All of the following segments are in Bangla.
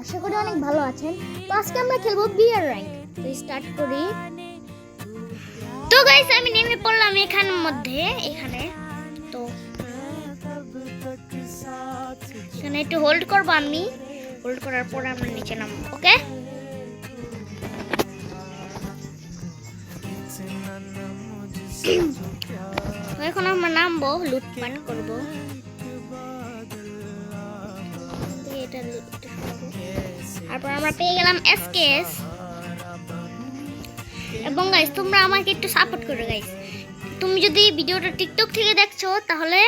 আশা করি অনেক ভালো আছেন। তো আজকে আমরা খেলবো বিয়ার র্যাঙ্ক। তো স্টার্ট করি। তো গাইস আমি নেমে পড়লাম এখানের মধ্যে। তো এখানে একটু হোল্ড করবো, আমি হোল্ড করার পর আমরা নিচে নামবো। ওকে, এখন আমরা নামবো, লুটপাট করবো। তারপর আমরা পেয়ে গেলাম এসকেএস। এবং গাইস তোমরা আমাকে একটু সাপোর্ট করো গাইস। তুমি যদি ভিডিওটা টিকটক থেকে দেখছো তাহলে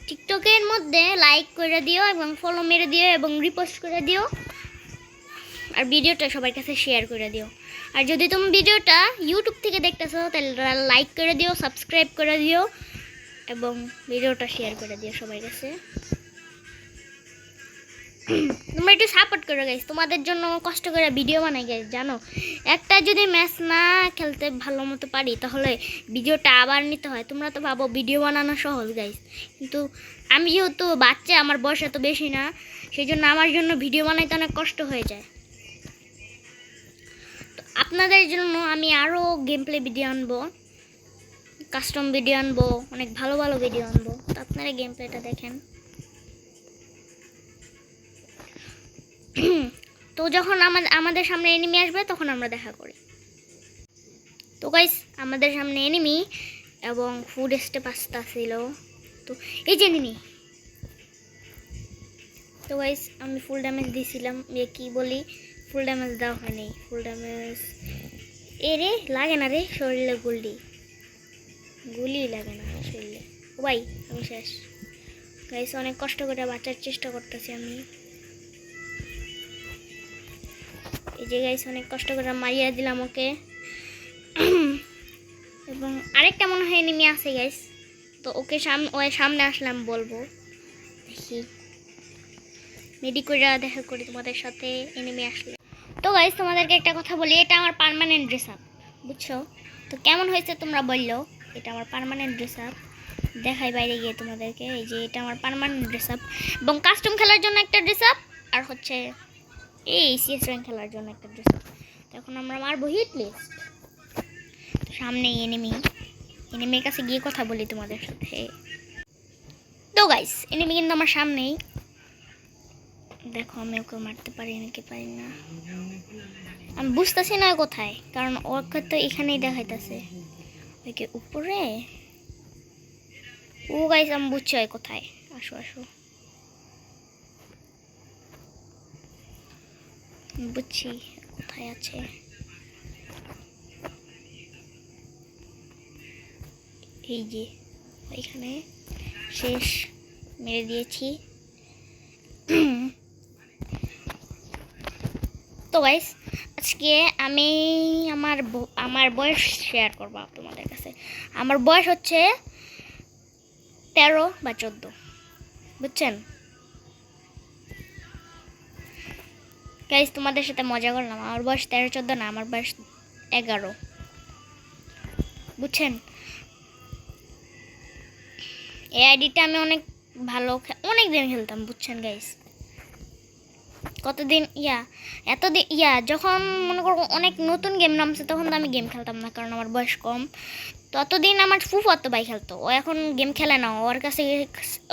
টিকটকের মধ্যে লাইক করে দিও এবং ফলো মেরে দিও এবং রিপোস্ট করে দিও, আর ভিডিওটা সবার কাছে শেয়ার করে দিও। আর যদি তুমি ভিডিওটা ইউটিউব থেকে দেখতেছো তাহলে লাইক করে দিও, সাবস্ক্রাইব করে দিও এবং ভিডিওটা শেয়ার করে দিও সবার কাছে। তোমরা একটু সাপোর্ট করো গাইস, তোমাদের জন্য কষ্ট করে ভিডিও বানাই গাইস। জানো, একটা যদি ম্যাচ না খেলতে ভালো মতো পারি তাহলে ভিডিওটা আবার নিতে হয়। তোমরা তো ভাবো ভিডিও বানানো সহজ গাইস, কিন্তু আমি যেহেতু বাচ্চা, আমার বয়স এত বেশি না, সেই জন্য আমার জন্য ভিডিও বানাইতে অনেক কষ্ট হয়ে যায়। তো আপনাদের জন্য আমি আরও গেম প্লে ভিডিও আনবো, কাস্টম ভিডিও আনবো, অনেক ভালো ভালো ভিডিও আনবো। তো আপনারা গেম প্লেটা দেখেন। তো যখন আমাদের সামনে এনিমি আসবে তখন আমরা দেখা করি। তো গাইস আমাদের সামনে এনিমি এবং ফুড স্টেপ আসছিল। তো এই যে এনিমি। তো গাইস আমি ফুল ড্যামেজ দিয়েছিলাম, কি বলি, ফুল ড্যামেজ দেওয়া হয়নি। ফুল ড্যামেজ রে লাগে না রে শরীরে, গুলি লাগে না শরীরে। ও ভাই আমি শেষ গাইস, অনেক কষ্ট করে বাঁচার চেষ্টা করতেছি আমি। এই যে গাইস অনেক কষ্ট করে মারিয়া দিলাম ওকে। এবং আরেকটা মনে হয় এনিমি আছে গাইস, তো ওকে সামনে আসলাম বলবো, দেখি মেডি করে দেখা করি তোমাদের সাথে এনিমি আসলে। তো গাইস তোমাদেরকে একটা কথা বলি, এটা আমার পার্মানেন্ট ড্রেস আপ, বুঝছো? তো কেমন হয়েছে তোমরা বললো। এটা আমার পার্মানেন্ট ড্রেস আপ, দেখাই বাইরে গিয়ে তোমাদেরকে। এই যে এটা আমার পার্মানেন্ট ড্রেস আপ এবং কাস্টম খেলার জন্য একটা ড্রেস আপ, আর হচ্ছে এই সিএস র্যাঙ্ক খেলার জন্য একটা ড্রেস আপ। এখন আমরা মারবো হিট লিস্ট। সামনে এনিমির কাছে গিয়ে কথা বলি তোমাদের সাথে। তো গাইস এনিমি কিন্তু আমার সামনেই, দেখো আমি ওকে মারতে পারি নাকি পারি না আমি বুঝতেছি না কোথায়, কারণ ওকে তো এখানেই দেখাইতেছে, ওকে উপরে। ও গাইস আমি বুঝছি ওই কোথায়। আসো আসো, বুঝছি কোথায় আছে। এই যে এখানে শেষ, মেরে দিয়েছি। তো গাইস আজকে আমি আমার বয়স শেয়ার করবো তোমাদের কাছে। আমার বয়স হচ্ছে 13 বা 14, বুঝছেন গাইস? তোমাদের সাথে মজা করলাম, আমার বয়স 13-14 না, আমার বয়স 11, বুঝছেন? এই আইডিটা আমি অনেক অনেক দিন খেলতাম, বুঝছেন গাইস? কতদিন এতদিন যখন মনে করো অনেক নতুন গেম নামছে তখন তো আমি গেম খেলতাম না, কারণ আমার বয়স কম। ততদিন আমার ফুফাতো ভাই খেলতো, ও এখন গেম খেলে না, ওর কাছে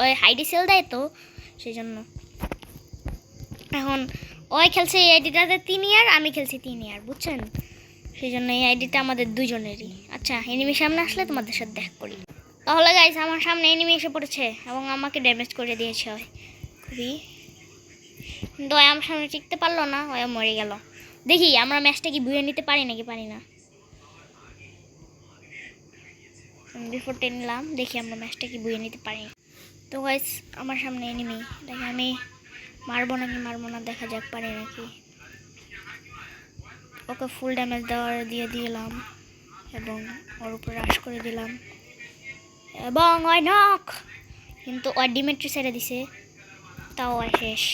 ওই আইডি সেল দেয়, তো সেই জন্য এখন ওই খেলছে এই আইডিটাতে 3 ইয়ার, আমি খেলছি 3 ইয়ার, বুঝছেন? সেই জন্য এই আইডিটা আমাদের দুজনেরই। আচ্ছা এনিমি সামনে আসলে তোমাদের সাথে দেখা করি। তাহলে গাইস আমার সামনে এনিমি এসে পড়েছে এবং আমাকে ড্যামেজ করে দিয়েছে খুবই, কিন্তু আমার সামনে টিকতে পারলো না, ও মরে গেল। দেখি আমরা ম্যাচটা কি বুয়ে নিতে পারি নাকি পারি না। বিফোর 10 নিলাম, দেখি আমরা ম্যাচটা কি বুয়ে নিতে পারি। তো গাইস আমার সামনে এনিমি, দেখি আমি মারবো না দেখা যাক পারি নাকি। ওকে ফুল ড্যামেজ দিয়ে দিলাম এবং ওর উপর রাশ করে দিলাম এবং ওই নক, কিন্তু ওই ডিমেট্রি ছেড়ে দিছে, তাও শেষ।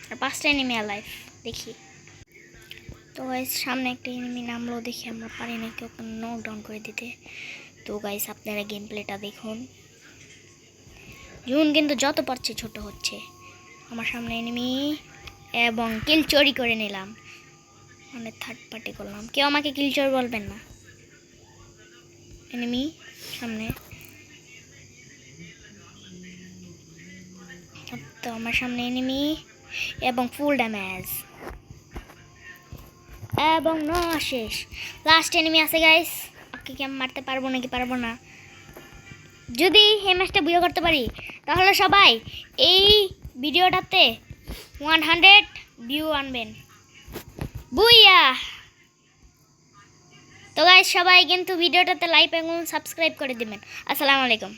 আর 5টা এনিমি লাইফ, দেখি। তো গাইস সামনে একটা এনিমি নামলো, দেখি আমরা পারি নাকি ওকে নক ডাউন করে দিতে। তো গাইস আপনারা গেম প্লেটা দেখুন। জুন কিন্তু যত পারছে ছোট হচ্ছে, আমার সামনে এনিমি এবং কিল চুরি করে নিলাম, মানে থার্ড পার্টি করলাম। কেউ আমাকে কিল চোর বলবেন না। এনিমি সামনে, তো আমার সামনে এনিমি এবং ফুল ড্যামেজ এবং শেষ। লাস্ট এনিমি আছে গাইস, ওকে কি আমি মারতে পারবো নাকি পারবো না। যদি এই ম্যাচটা বুয়া করতে পারি তাহলে সবাই এই ভিডিওটাতে 100 ভিউ আনবেন। বুইয়া! তো গাইস সবাই কিন্তু ভিডিওটাতে লাইক এবং সাবস্ক্রাইব করে দিবেন। আসসালামু আলাইকুম।